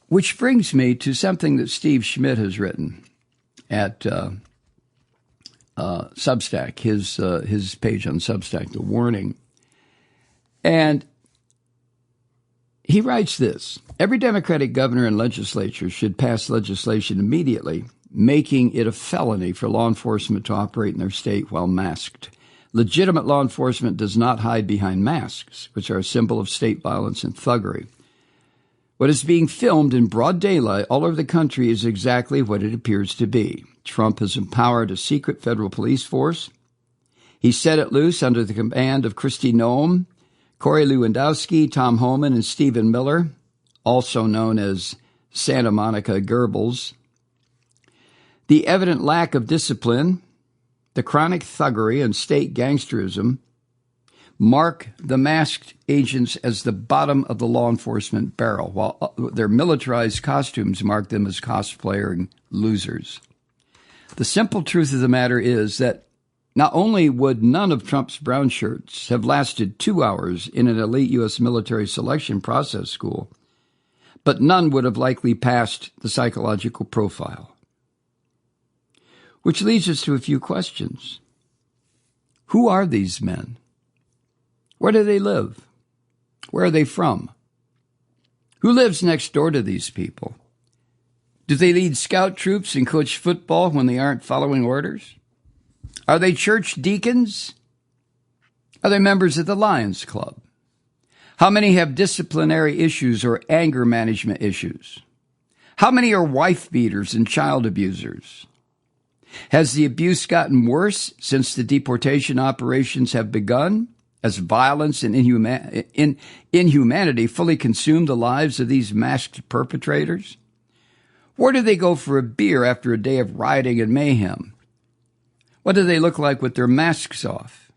Which brings me to something that Steve Schmidt has written at Substack, his page on Substack, The Warning. And he writes this: every Democratic governor and legislature should pass legislation immediately, making it a felony for law enforcement to operate in their state while masked. Legitimate law enforcement does not hide behind masks, which are a symbol of state violence and thuggery. What is being filmed in broad daylight all over the country is exactly what it appears to be. Trump has empowered a secret federal police force. He set it loose under the command of Kristi Noem, Corey Lewandowski, Tom Homan, and Stephen Miller, also known as Santa Monica Goebbels. The evident lack of discipline, the chronic thuggery and state gangsterism mark the masked agents as the bottom of the law enforcement barrel, while their militarized costumes mark them as cosplaying losers. The simple truth of the matter is that not only would none of Trump's brown shirts have lasted 2 hours in an elite U.S. military selection process school, but none would have likely passed the psychological profile. Which leads us to a few questions. Who are these men? Where do they live? Where are they from? Who lives next door to these people? Do they lead scout troops and coach football when they aren't following orders? Are they church deacons? Are they members of the Lions Club? How many have disciplinary issues or anger management issues? How many are wife beaters and child abusers? Has the abuse gotten worse since the deportation operations have begun, as violence and inhumanity fully consume the lives of these masked perpetrators? Where do they go for a beer after a day of rioting and mayhem? What do they look like with their masks off?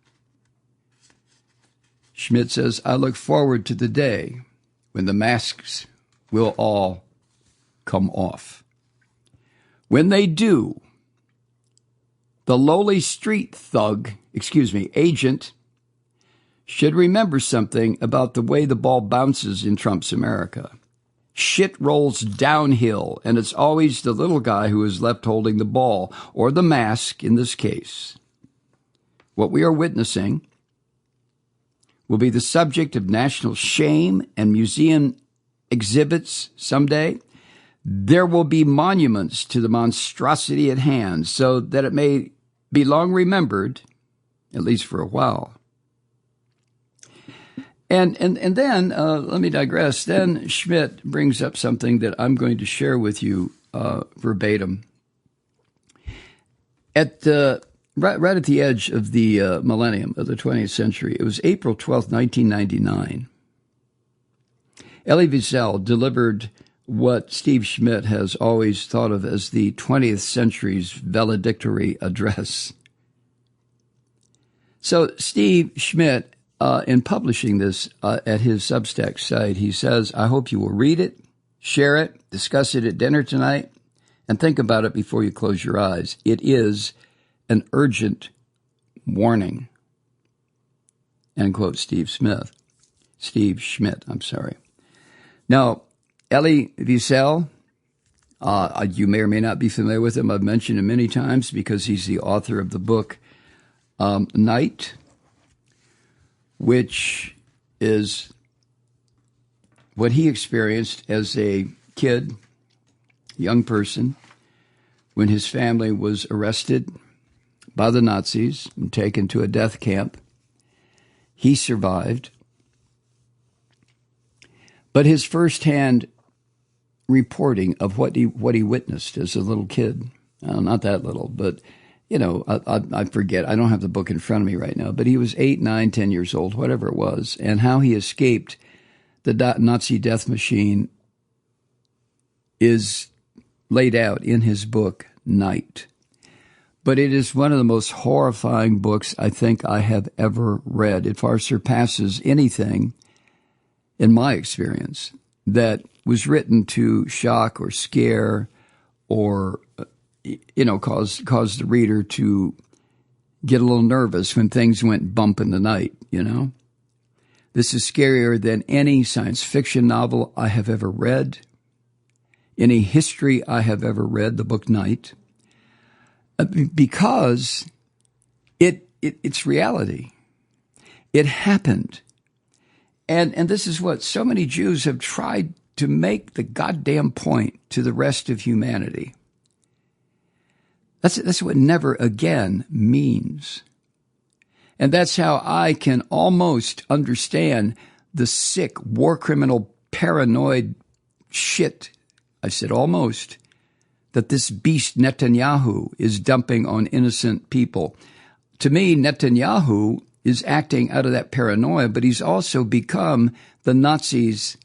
Schmidt says, I look forward to the day when the masks will all come off. When they do, the lowly street agent should remember something about the way the ball bounces in Trump's America. Shit rolls downhill, and it's always the little guy who is left holding the ball, or the mask in this case. What we are witnessing will be the subject of national shame and museum exhibits someday. There will be monuments to the monstrosity at hand, so that it may be long remembered, at least for a while. And then, let me digress, then Schmidt brings up something that I'm going to share with you verbatim. Right at the edge of the millennium of the 20th century, it was April 12th, 1999. Elie Wiesel delivered what Steve Schmidt has always thought of as the 20th century's valedictory address. So Steve Schmidt, in publishing this at his Substack site, he says, I hope you will read it, share it, discuss it at dinner tonight, and think about it before you close your eyes. It is an urgent warning. End quote, Steve Schmidt. Now, Elie Wiesel, you may or may not be familiar with him. I've mentioned him many times because he's the author of the book Night, which is what he experienced as a kid, young person, when his family was arrested by the Nazis and taken to a death camp. He survived. But his firsthand reporting of what he witnessed as a little kid, not that little, but I forget. I don't have the book in front of me right now, but he was 8, 9, 10 years old, whatever it was, and how he escaped the Nazi death machine is laid out in his book, Night. But it is one of the most horrifying books I think I have ever read. It far surpasses anything, in my experience, that was written to shock or scare or cause the reader to get a little nervous when things went bump in the night, This is scarier than any science fiction novel I have ever read, any history I have ever read, the book Night, because it's reality. It happened. And this is what so many Jews have tried to make the goddamn point to the rest of humanity. That's what never again means. And that's how I can almost understand the sick, war criminal, paranoid shit, I said almost, that this beast Netanyahu is dumping on innocent people. To me, Netanyahu is acting out of that paranoia, but he's also become the Nazis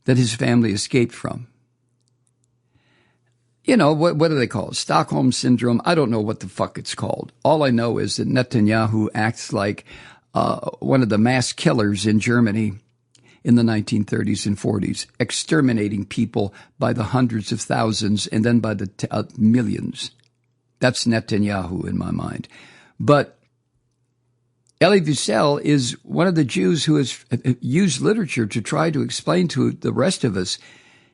that his family escaped from. You know, what do they call it? Stockholm Syndrome? I don't know what the fuck it's called. All I know is that Netanyahu acts like one of the mass killers in Germany in the 1930s and 40s, exterminating people by the hundreds of thousands and then by the millions. That's Netanyahu in my mind. But Elie Wiesel is one of the Jews who has used literature to try to explain to the rest of us,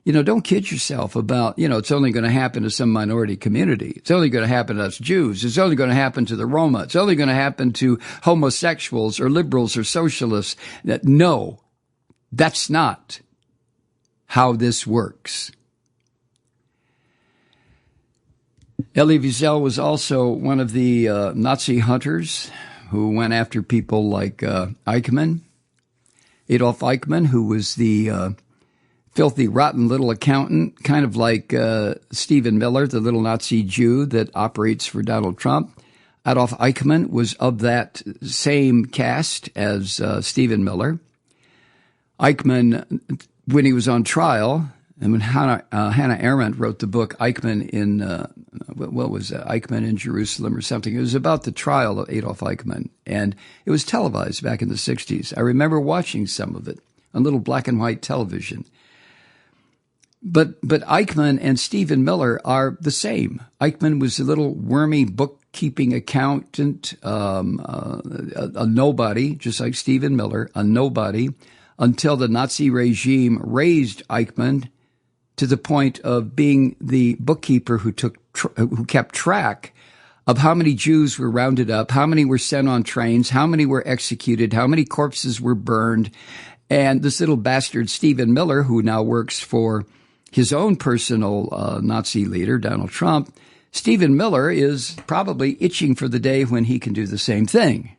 you know, don't kid yourself about, you know, it's only going to happen to some minority community. It's only going to happen to us Jews. It's only going to happen to the Roma. It's only going to happen to homosexuals or liberals or socialists. No, that's not how this works. Elie Wiesel was also one of the Nazi hunters who went after people like Eichmann, Adolf Eichmann, who was the filthy, rotten little accountant, kind of like Stephen Miller, the little Nazi Jew that operates for Donald Trump. Adolf Eichmann was of that same caste as Stephen Miller. Eichmann, when he was on trial, and when Hannah Arendt wrote the book Eichmann in, what was that? Eichmann in Jerusalem or something. It was about the trial of Adolf Eichmann, and it was televised back in the 60s. I remember watching some of it on little black and white television. But Eichmann and Stephen Miller are the same. Eichmann was a little wormy bookkeeping accountant, a nobody, just like Stephen Miller, a nobody, until the Nazi regime raised Eichmann to the point of being the bookkeeper who kept track of how many Jews were rounded up, how many were sent on trains, how many were executed, how many corpses were burned. And this little bastard, Stephen Miller, who now works for his own personal Nazi leader, Donald Trump, Stephen Miller is probably itching for the day when he can do the same thing.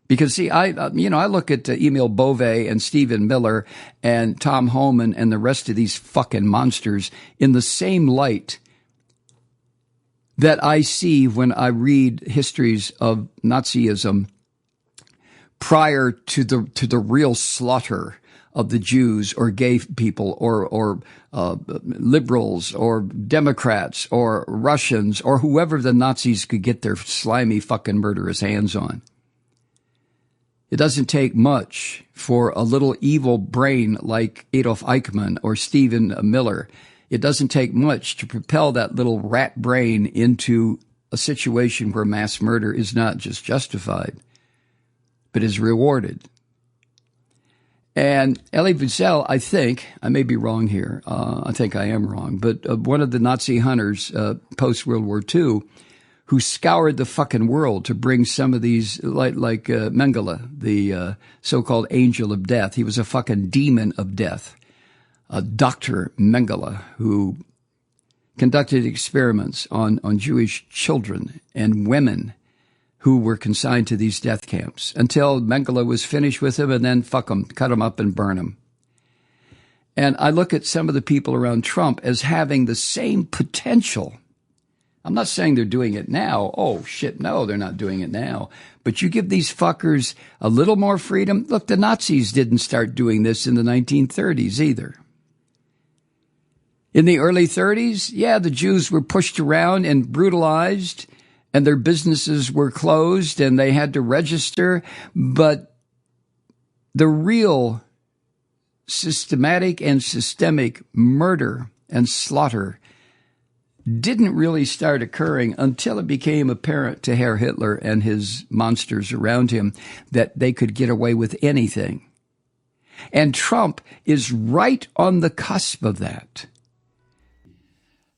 Because, see, I look at Emil Beauvais and Stephen Miller and Tom Homan and the rest of these fucking monsters in the same light that I see when I read histories of Nazism prior to the real slaughter of the Jews or gay people or liberals or Democrats or Russians or whoever the Nazis could get their slimy fucking murderous hands on. It doesn't take much for a little evil brain like Adolf Eichmann or Stephen Miller. It doesn't take much to propel that little rat brain into a situation where mass murder is not just justified, but is rewarded. And Elie Wiesel, I think, I may be wrong here, I think I am wrong, but one of the Nazi hunters post-World War II who scoured the fucking world to bring some of these, like Mengele, the so-called angel of death. He was a fucking demon of death. Dr. Mengele, who conducted experiments on Jewish children and women who were consigned to these death camps until Mengele was finished with them, and then fuck them, cut them up and burn them. And I look at some of the people around Trump as having the same potential. I'm not saying they're doing it now. Oh, shit, no, they're not doing it now. But you give these fuckers a little more freedom. Look, the Nazis didn't start doing this in the 1930s either. In the early 30s, yeah, the Jews were pushed around and brutalized, and their businesses were closed, and they had to register. But the real systematic and systemic murder and slaughter didn't really start occurring until it became apparent to Herr Hitler and his monsters around him that they could get away with anything. And Trump is right on the cusp of that.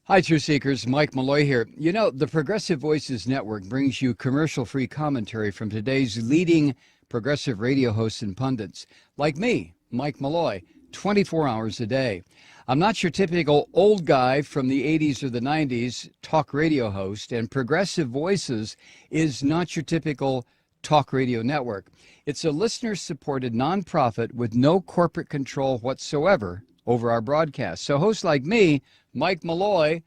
Hi, Truth Seekers. Mike Malloy here. You know, the Progressive Voices Network brings you commercial-free commentary from today's leading progressive radio hosts and pundits, like me, Mike Malloy, 24 hours a day. I'm not your typical old guy from the 80s or the 90s talk radio host, and Progressive Voices is not your typical talk radio network. It's a listener-supported nonprofit with no corporate control whatsoever over our broadcast. So hosts like me, Mike Malloy,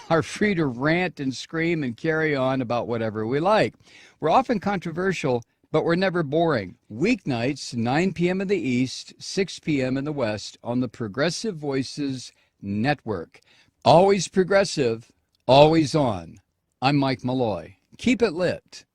are free to rant and scream and carry on about whatever we like. We're often controversial, but we're never boring. Weeknights, 9 p.m. in the East, 6 p.m. in the West on the Progressive Voices Network. Always progressive, always on. I'm Mike Malloy. Keep it lit.